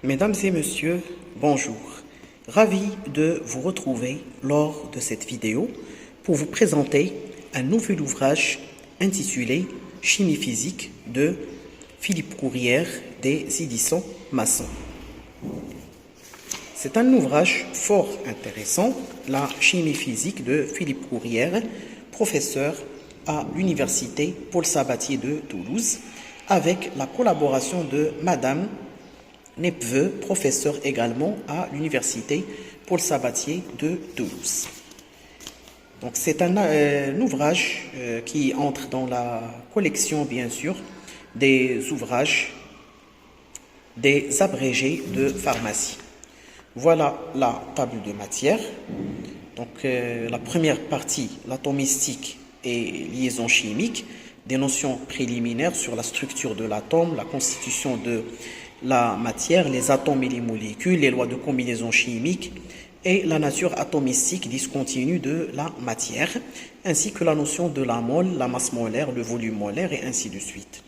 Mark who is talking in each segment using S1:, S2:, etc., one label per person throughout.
S1: Mesdames et messieurs, bonjour. Ravi de vous retrouver lors de cette vidéo pour vous présenter un nouvel ouvrage intitulé Chimie physique de Philippe Courrière des éditions Masson. C'est un ouvrage fort intéressant, la chimie physique de Philippe Courrière, professeur à l'université Paul Sabatier de Toulouse, avec la collaboration de Madame Nepveu, professeur également à l'université Paul Sabatier de Toulouse. Donc c'est un ouvrage qui entre dans la collection, bien sûr, des ouvrages des abrégés de pharmacie. Voilà la table de matière. Donc la première partie, l'atomistique et liaison chimique, des notions préliminaires sur la structure de l'atome, la constitution de la matière, les atomes et les molécules, les lois de combinaison chimique et la nature atomistique discontinue de la matière, ainsi que la notion de la mole, la masse molaire, le volume molaire et ainsi de suite.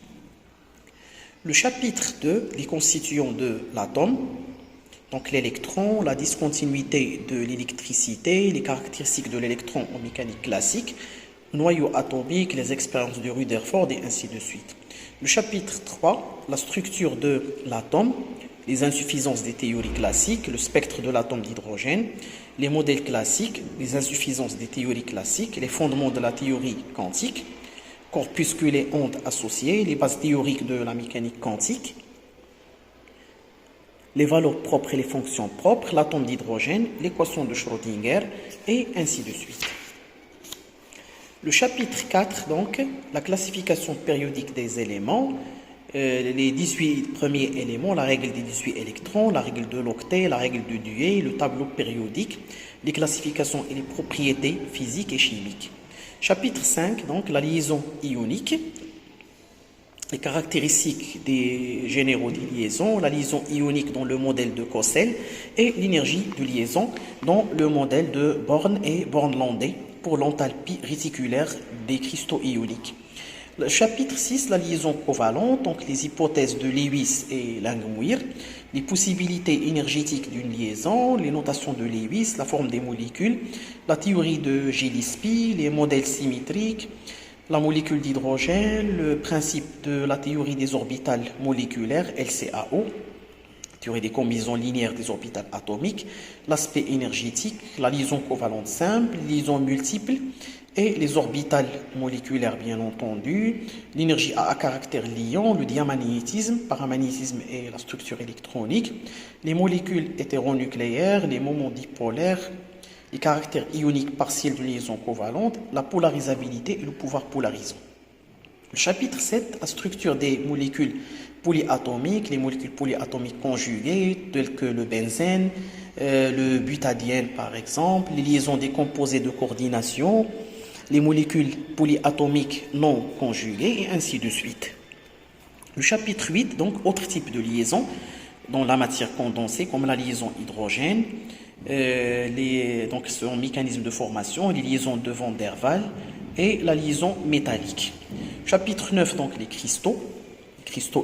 S1: Le chapitre 2, les constituants de l'atome, donc l'électron, la discontinuité de l'électricité, les caractéristiques de l'électron en mécanique classique, noyau atomique, les expériences de Rutherford et ainsi de suite. Le chapitre 3, la structure de l'atome, les insuffisances des théories classiques, le spectre de l'atome d'hydrogène, les modèles classiques, les insuffisances des théories classiques, les fondements de la théorie quantique, corpuscules et ondes associées, les bases théoriques de la mécanique quantique, les valeurs propres et les fonctions propres, l'atome d'hydrogène, l'équation de Schrödinger et ainsi de suite. Le chapitre 4, donc, la classification périodique des éléments, les 18 premiers éléments, la règle des 18 électrons, la règle de l'octet, la règle de Dewey, le tableau périodique, les classifications et les propriétés physiques et chimiques. Chapitre 5, donc, la liaison ionique, les caractéristiques des généraux des liaisons, la liaison ionique dans le modèle de Cossel et l'énergie de liaison dans le modèle de Born et Born-Landé pour l'enthalpie réticulaire des cristaux ioniques. Le chapitre 6, la liaison covalente, donc les hypothèses de Lewis et Langmuir, les possibilités énergétiques d'une liaison, les notations de Lewis, la forme des molécules, la théorie de Gillespie, les modèles symétriques, la molécule d'hydrogène, le principe de la théorie des orbitales moléculaires, LCAO, théorie des combinaisons linéaires des orbitales atomiques, l'aspect énergétique, la liaison covalente simple, liaison multiple et les orbitales moléculaires bien entendu, l'énergie à caractère liant, le diamagnétisme, paramagnétisme et la structure électronique, les molécules hétéronucléaires, les moments dipolaires, les caractères ioniques partiels de liaison covalente, la polarisabilité et le pouvoir polarisant. Le chapitre 7, la structure des molécules polyatomiques, les molécules polyatomiques conjuguées, telles que le benzène, le butadiène par exemple, les liaisons des composés de coordination, les molécules polyatomiques non conjuguées et ainsi de suite. Le chapitre 8, donc, autres types de liaisons dans la matière condensée, comme la liaison hydrogène, donc son mécanisme de formation, les liaisons de Van der Waals et la liaison métallique. Chapitre 9, donc les cristaux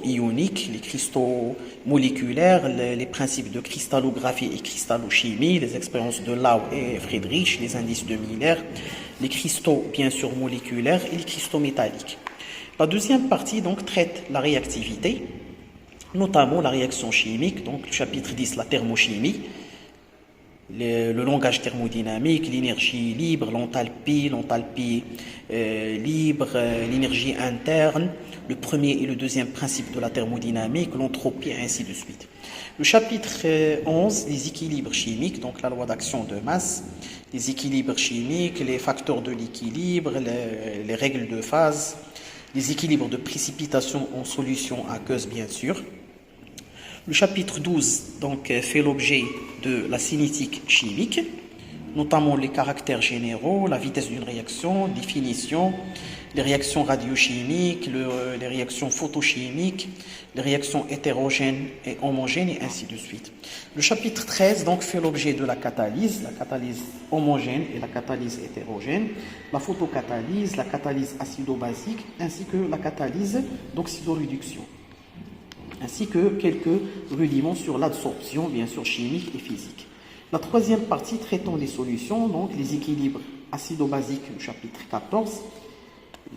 S1: ioniques, les cristaux moléculaires, les principes de cristallographie et cristallochimie, les expériences de Lau et Friedrich, les indices de Miller, les cristaux bien sûr moléculaires et les cristaux métalliques. La deuxième partie donc traite la réactivité, notamment la réaction chimique, donc le chapitre 10, la thermochimie, le langage thermodynamique, l'énergie libre, l'enthalpie libre, l'énergie interne, le premier et le deuxième principe de la thermodynamique, l'entropie, et ainsi de suite. Le chapitre 11, les équilibres chimiques, donc la loi d'action de masse, les équilibres chimiques, les facteurs de l'équilibre, les règles de phase, les équilibres de précipitation en solution aqueuse, bien sûr. Le chapitre 12 donc, fait l'objet de la cinétique chimique, notamment les caractères généraux, la vitesse d'une réaction, définition, les réactions radiochimiques, les réactions photochimiques, les réactions hétérogènes et homogènes et ainsi de suite. Le chapitre 13 donc, fait l'objet de la catalyse homogène et la catalyse hétérogène, la photocatalyse, la catalyse acido-basique ainsi que la catalyse d'oxydoréduction. ainsi que quelques rudiments sur l'absorption, bien sûr chimique et physique. La troisième partie traitant les solutions, donc les équilibres acido-basiques, le chapitre 14,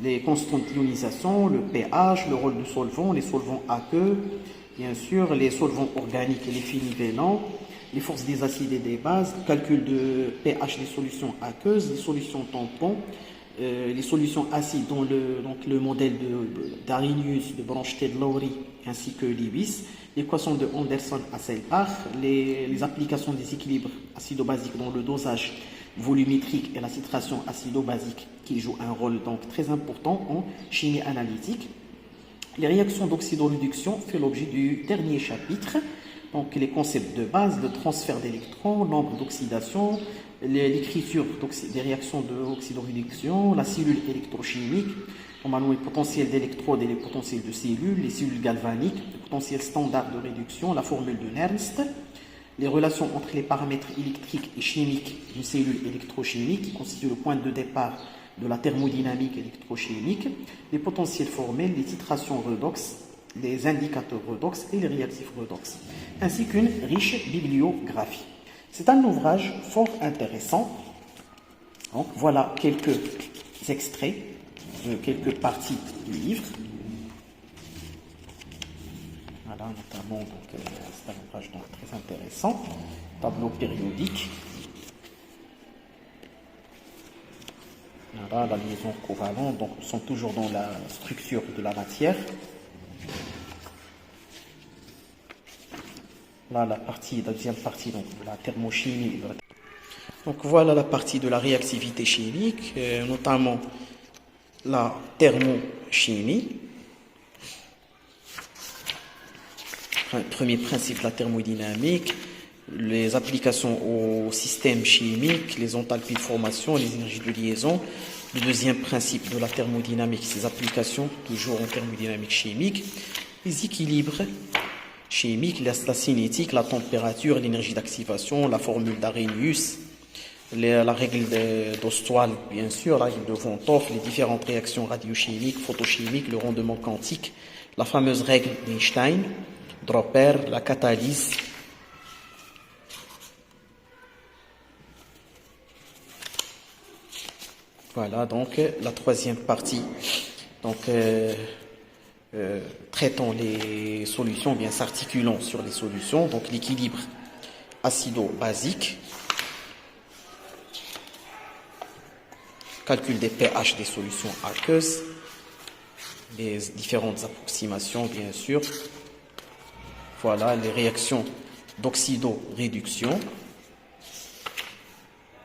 S1: les constantes d'ionisation, le pH, le rôle de solvant, les solvants aqueux, bien sûr les solvants organiques et les films nivellants, les forces des acides et des bases, calcul de pH des solutions aqueuses, les solutions tampons, les solutions acides dans le modèle d'Arrhenius, de Bronsted-Lowry ainsi que Lewis, l'équation de Anderson-Hasselbalch, les applications des équilibres acido-basiques dans le dosage volumétrique et la titration acido-basique qui jouent un rôle donc très important en chimie analytique. Les réactions d'oxydoréduction fait l'objet du dernier chapitre, donc les concepts de base, le transfert d'électrons, nombre d'oxydation, l'écriture des réactions d'oxydoréduction, la cellule électrochimique, normalement les potentiels d'électrodes et les potentiels de cellules, les cellules galvaniques, le potentiel standard de réduction, la formule de Nernst, les relations entre les paramètres électriques et chimiques d'une cellule électrochimique qui constitue le point de départ de la thermodynamique électrochimique, les potentiels formels, les titrations redox, les indicateurs redox et les réactifs redox, ainsi qu'une riche bibliographie. C'est un ouvrage fort intéressant. Donc, voilà quelques extraits de quelques parties du livre. Voilà, notamment, c'est un ouvrage donc, très intéressant. Tableau périodique. Voilà, la liaison covalente. Donc, nous sommes toujours dans la structure de la matière. Là, la deuxième partie donc, de la thermochimie. Donc, voilà la partie de la réactivité chimique, notamment la thermochimie. Premier principe, la thermodynamique, les applications au système chimique, les enthalpies de formation, les énergies de liaison. Le deuxième principe de la thermodynamique, ses applications, toujours en thermodynamique chimique, les équilibres chimiques, la cinétique, la température, l'énergie d'activation, la formule d'Arrhenius, la règle d'Ostwald, bien sûr, la règle de Von Toff, les différentes réactions radiochimiques, photochimiques, le rendement quantique, la fameuse règle d'Einstein, Dropper, la catalyse. Voilà donc la troisième partie. Donc, traitons les solutions, bien s'articulons sur les solutions. Donc, l'équilibre acido-basique, calcul des pH des solutions aqueuses, les différentes approximations, bien sûr. Voilà les réactions d'oxydoréduction,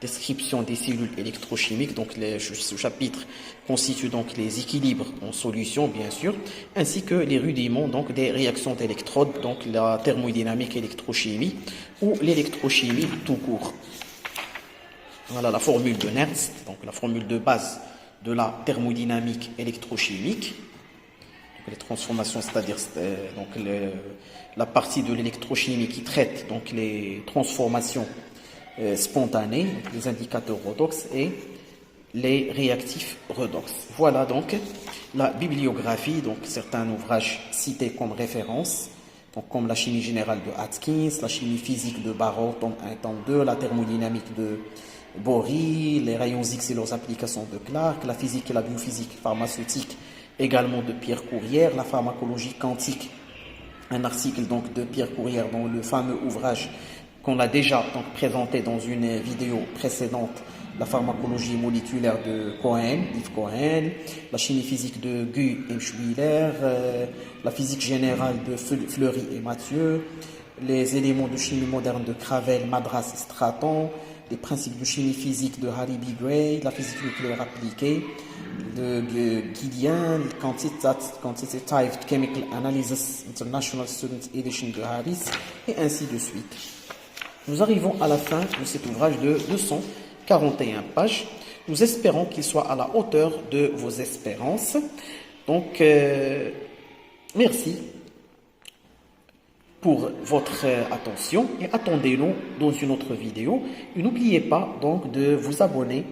S1: description des cellules électrochimiques. Donc, ce chapitre constitue donc les équilibres en solution, bien sûr, ainsi que les rudiments donc des réactions d'électrodes, donc la thermodynamique électrochimie ou l'électrochimie tout court. Voilà la formule de Nernst, donc la formule de base de la thermodynamique électrochimique. Donc, les transformations, c'est-à-dire donc la partie de l'électrochimie qui traite donc les transformations spontanées, les indicateurs redox et les réactifs redox. Voilà donc la bibliographie, donc certains ouvrages cités comme référence, donc comme la chimie générale de Atkins, la chimie physique de Barrow, tome 1, tome 2, la thermodynamique de Bory, les rayons X et leurs applications de Clark, la physique et la biophysique pharmaceutique également de Pierre Courrière, la pharmacologie quantique, un article donc de Pierre Courrière dans le fameux ouvrage qu'on a déjà donc présenté dans une vidéo précédente, la pharmacologie moléculaire de Yves Cohen, la chimie physique de Guy et Schwiller, la physique générale de Fleury et Mathieu, les éléments de chimie moderne de Cravel, Madras et Stratton, les principes de chimie physique de Harry B. Gray, la physique nucléaire appliquée de Gideon, Quantitative Chemical Analysis International Student Edition de Harris, et ainsi de suite. Nous arrivons à la fin de cet ouvrage de 241 pages. Nous espérons qu'il soit à la hauteur de vos espérances. Donc, merci pour votre attention et attendez-nous dans une autre vidéo. Et n'oubliez pas donc de vous abonner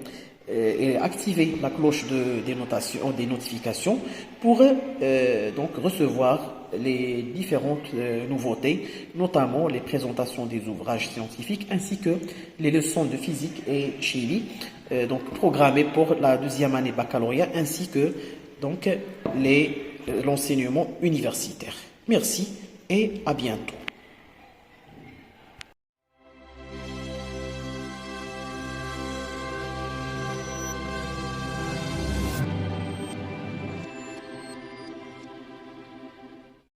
S1: et activer la cloche des notifications pour donc recevoir les différentes nouveautés, notamment les présentations des ouvrages scientifiques ainsi que les leçons de physique et chimie, donc programmées pour la deuxième année baccalauréat, ainsi que donc l'enseignement universitaire. Merci et à bientôt.